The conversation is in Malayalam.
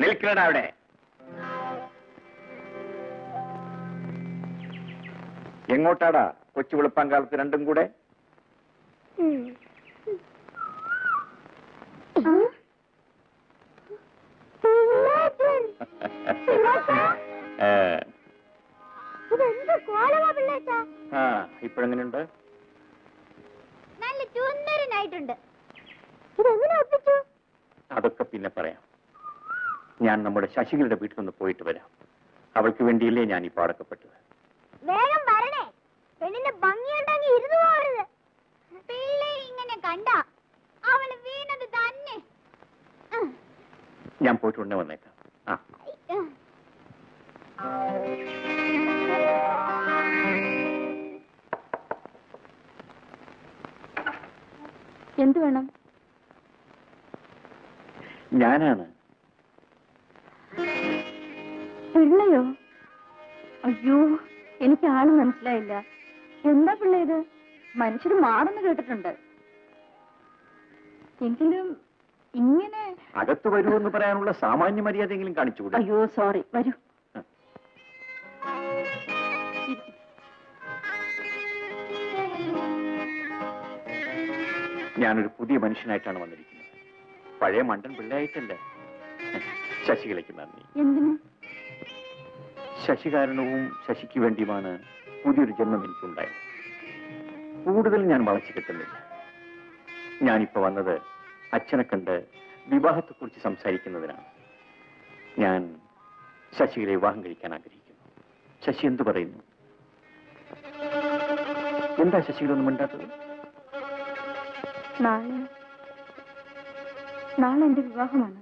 നിൽക്കണടാ അവിടെ. എങ്ങോട്ടാടാ കൊച്ചു വെളുപ്പാങ്കാലത്ത് രണ്ടും കൂടെ? ഇപ്പോഴെങ്ങനെയുണ്ട്? നല്ല ചുന്ദരനായിട്ടുണ്ട്. അതൊക്കെ പിന്നെ പറയാം. ഞാൻ നമ്മുടെ ശശികളുടെ വീട്ടിലൊന്ന് പോയിട്ട് വരാം. അവൾക്ക് വേണ്ടിയല്ലേ ഞാൻ ഈ പാടക്കപ്പെട്ടത്. വേഗം വരണേ. പെണ്ണിന്റെ ഭംഗിയുണ്ടെങ്കിൽ ഇരുന്നു പോകരുത്. പിള്ളേ ഇങ്ങനെ കണ്ട അവള് വീണത് തന്നെ. ഞാൻ പോയിട്ട് ഉടനെ വന്നേക്കാം. എന്ത് വേണം? ഞാനാണ്. പിള്ളയോ? അയ്യോ, എനിക്ക് ആള് മനസ്സിലായില്ല. എന്താ പിള്ള ഇത്? മനുഷ്യർ മാറുന്നു കേട്ടിട്ടുണ്ട്. എങ്കിലും ഇങ്ങനെ അകത്ത് വരൂ എന്ന് പറയാനുള്ള സാമാന്യ മര്യാദയെങ്കിലും കാണിച്ചുകൂടെ? അയ്യോ സോറി, വരൂ. ഞാനൊരു പുതിയ മനുഷ്യനായിട്ടാണ് വന്നിരിക്കുന്നത്. പഴയ മണ്ടൻ പിള്ളയായിട്ടല്ല. ശശികലയ്ക്ക് നന്ദി. എന്തിന്? ശശി കാരണവും ശശിക്ക് വേണ്ടിയുമാണ് പുതിയൊരു ജന്മം എനിക്കുണ്ടായത്. കൂടുതൽ ഞാൻ വളച്ചു കിട്ടുന്നില്ല. ഞാനിപ്പോ വന്നത് അച്ഛനെ കണ്ട് വിവാഹത്തെക്കുറിച്ച് സംസാരിക്കുന്നതിനാണ്. ഞാൻ ശശികളെ വിവാഹം കഴിക്കാൻ ആഗ്രഹിക്കുന്നു. ശശി എന്തു പറയുന്നു? എന്താ ശശികളൊന്നും മിണ്ടാത്തത്? നാളെ എന്റെ വിവാഹമാണ്.